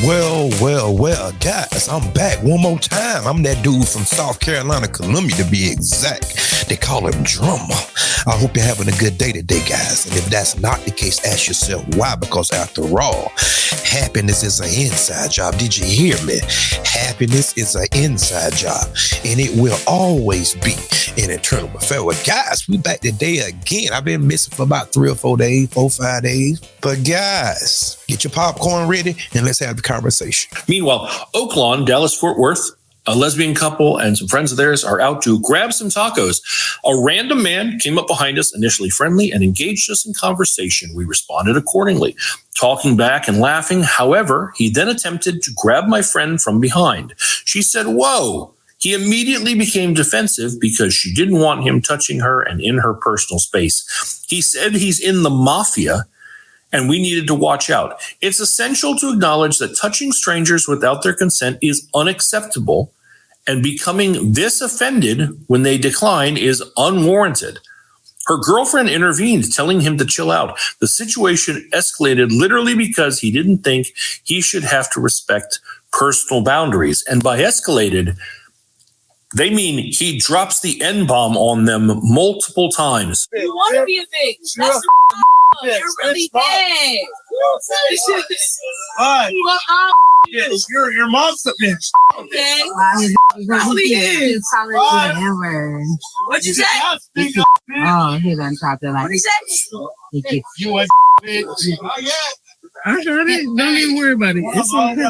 Well, guys, I'm back one more time. I'm that dude from South Carolina, Columbia to be exact. They call him Drummer. I hope you're having a good day today, guys. And if that's not the case, ask yourself why. Because after all, happiness is an inside job. Did you hear me? Happiness is an inside job, and it will always be an eternal affair. Well, guys, we back today again. I've been missing for about 3 or 4 days, 4 or 5 days. But guys, get your popcorn ready and let's have the conversation. Meanwhile, Oaklawn, Dallas-Fort Worth, a lesbian couple and some friends of theirs are out to grab some tacos. A random man came up behind us, initially friendly, and engaged us in conversation. We responded accordingly, talking back and laughing. However, he then attempted to grab my friend from behind. She said, "Whoa." He immediately became defensive because she didn't want him touching her and in her personal space. He said he's in the mafia and we needed to watch out. It's essential to acknowledge that touching strangers without their consent is unacceptable, and becoming this offended when they decline is unwarranted. Her girlfriend intervened, telling him to chill out. The situation escalated literally because he didn't think he should have to respect personal boundaries. And by escalated, they mean he drops the N-bomb on them multiple times. You want to be a bitch. That's you're really bad. Your mom's a bitch. Okay. Probably is. Whatever. What'd you say? Oh, he done dropped it like. What'd you say? You a bitch. I heard it. Don't even worry about it. It's okay.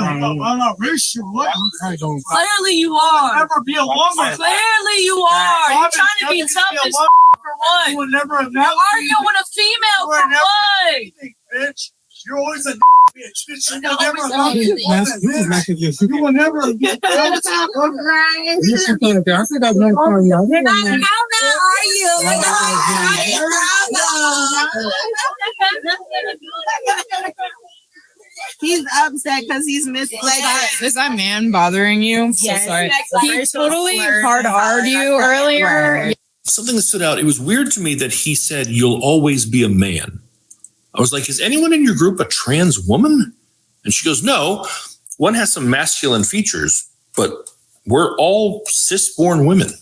Clearly you are. Never be a woman. Clearly you are. You're trying to be tough as for what? You will never You're arguing with a female for what? Bitch. You're always a bitch. You will never You will never. How are you? He's upset because he's missed. Is that man bothering you? Yes. So sorry. He totally hard you earlier. Something that stood out. It was weird to me that he said, "You'll always be a man." I was like, "Is anyone in your group a trans woman?" And she goes, "No, one has some masculine features, but we're all cis-born women."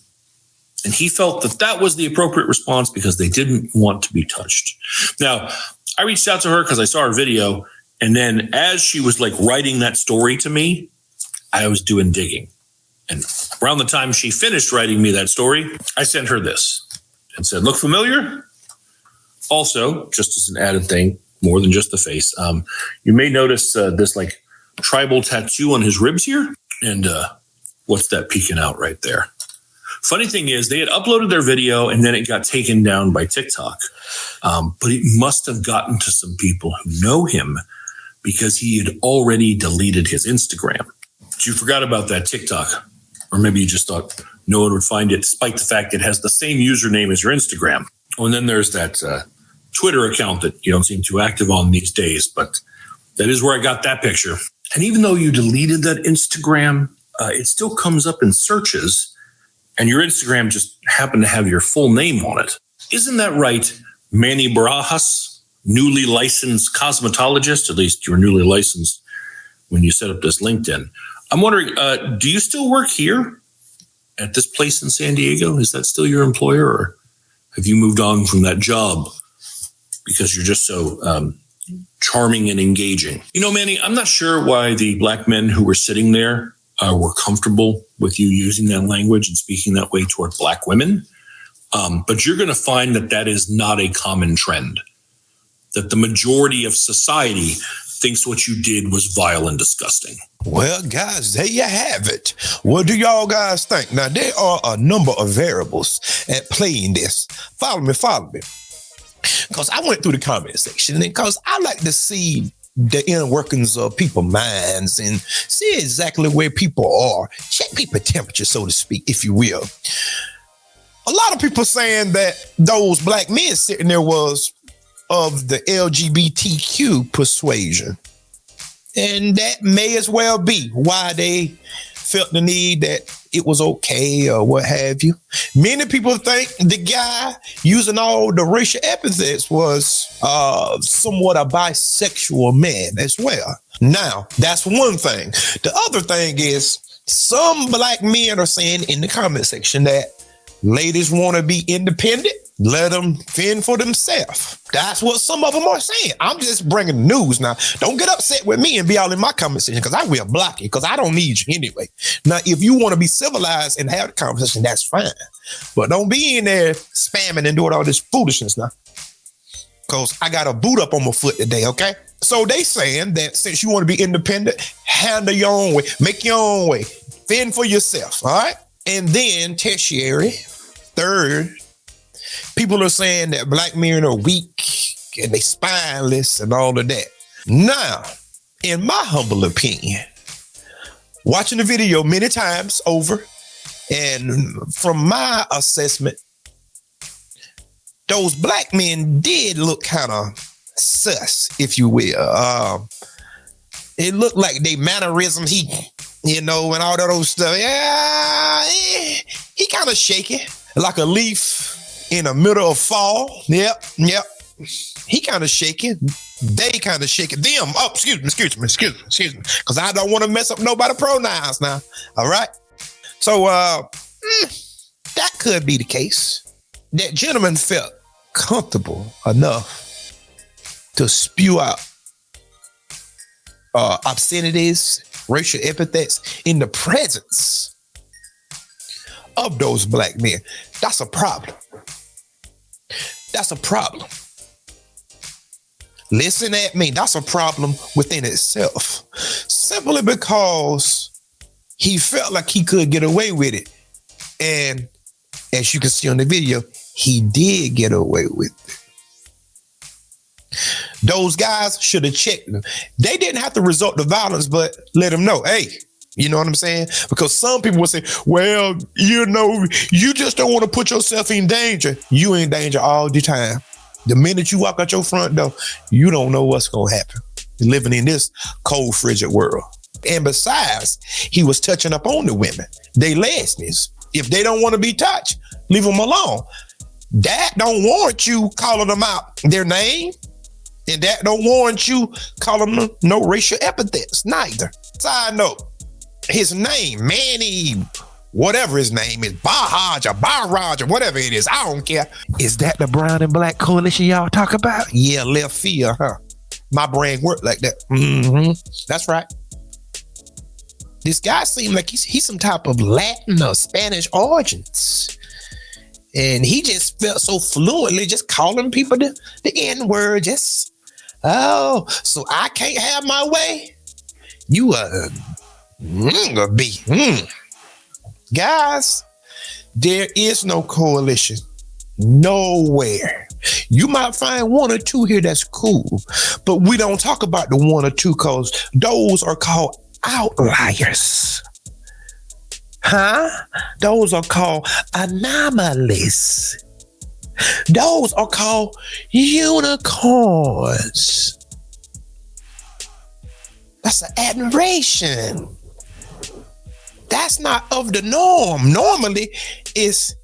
And he felt that that was the appropriate response because they didn't want to be touched. Now, I reached out to her because I saw her video. And then as she was like writing that story to me, I was doing digging. And around the time she finished writing me that story, I sent her this and said, "Look familiar?" Also, just as an added thing, more than just the face, you may notice this like tribal tattoo on his ribs here. And what's that peeking out right there? Funny thing is, they had uploaded their video and then it got taken down by TikTok. But it must have gotten to some people who know him because he had already deleted his Instagram. But you forgot about that TikTok. Or maybe you just thought no one would find it, despite the fact it has the same username as your Instagram. Oh, and then there's that Twitter account that you don't seem too active on these days, but that is where I got that picture. And even though you deleted that Instagram, it still comes up in searches, and your Instagram just happened to have your full name on it. Isn't that right, Manny Barajas, newly licensed cosmetologist? At least you were newly licensed when you set up this LinkedIn. I'm wondering, do you still work here at this place in San Diego? Is that still your employer, or have you moved on from that job because you're just so charming and engaging? You know, Manny, I'm not sure why the black men who were sitting there were comfortable with you using that language and speaking that way toward black women. But you're going to find that that is not a common trend, that the majority of society thinks what you did was vile and disgusting. Well, guys, there you have it. What do y'all guys think? Now, there are a number of variables at play in this. Follow me. Because I went through the comment section, and because I like to see the inner workings of people's minds and see exactly where people are. Check people temperature, so to speak, if you will. A lot of people saying that those black men sitting there was of the LGBTQ persuasion. And that may as well be why they felt the need that it was okay or what have you. Many people think the guy using all the racial epithets was somewhat a bisexual man as well. Now, that's one thing. The other thing is some black men are saying in the comment section that ladies want to be independent. Let them fend for themselves. That's what some of them are saying. I'm just bringing the news now. Don't get upset with me and be all in my comment section because I will block you because I don't need you anyway. Now, if you want to be civilized and have the conversation, that's fine. But don't be in there spamming and doing all this foolishness now. Because I got a boot up on my foot today, okay? So they saying that since you want to be independent, handle your own way, make your own way, fend for yourself, all right? And then tertiary, third, people are saying that black men are weak and they spineless and all of that. Now, in my humble opinion, watching the video many times over, and from my assessment, those black men did look kind of sus, if you will. It looked like they mannerism, and all that those stuff. Yeah, he kind of shaky, like a leaf in the middle of fall. Yep. He kind of shaky. They kind of shaky. Them. Oh, excuse me. Because I don't want to mess up nobody's pronouns now. All right. So that could be the case. That gentleman felt comfortable enough to spew out obscenities, racial epithets in the presence of those black men. That's a problem. That's a problem. Listen at me. That's a problem within itself. Simply because he felt like he could get away with it. And as you can see on the video, he did get away with it. Those guys should have checked them. They didn't have to resort to violence, but let them know, hey, you know what I'm saying? Because some people will say, well, you just don't want to put yourself in danger. You in danger all the time. The minute you walk out your front door, you don't know what's going to happen. You're living in this cold, frigid world. And besides, he was touching up on the women. They lesbians. If they don't want to be touched, leave them alone. That don't warrant you calling them out their name. And that don't warrant you calling them no racial epithets, neither. Side note, his name, Manny, whatever his name is, Bahaj or Barraj or whatever it is, I don't care. Is that the brown and black coalition y'all talk about? Yeah, left field, huh? My brain worked like that. Mm-hmm. That's right. This guy seemed like he's some type of Latin or Spanish origins. And he just felt so fluently just calling people the N-word, just, oh, so I can't have my way? You gonna be. Guys, there is no coalition. Nowhere. You might find one or two here that's cool, but we don't talk about the one or two because those are called outliers. Huh? Those are called anomalies. Those are called unicorns. That's an admiration. That's not of the norm. Normally, it's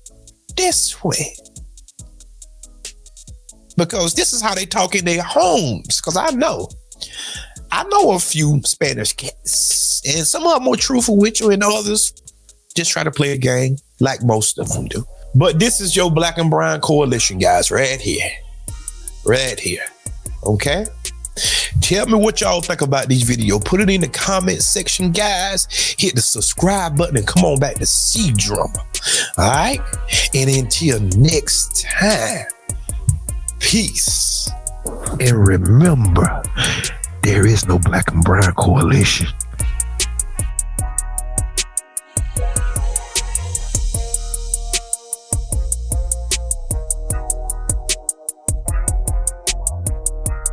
this way. Because this is how they talk in their homes. Because I know a few Spanish cats. And some of them are truthful with you and others just try to play a game like most of them do. But this is your Black and Brown Coalition, guys, right here. Right here. Okay? Tell me what y'all think about these videos. Put it in the comment section, guys. Hit the subscribe button and come on back to see drama. All right? And until next time, peace. And remember, there is no Black and Brown Coalition.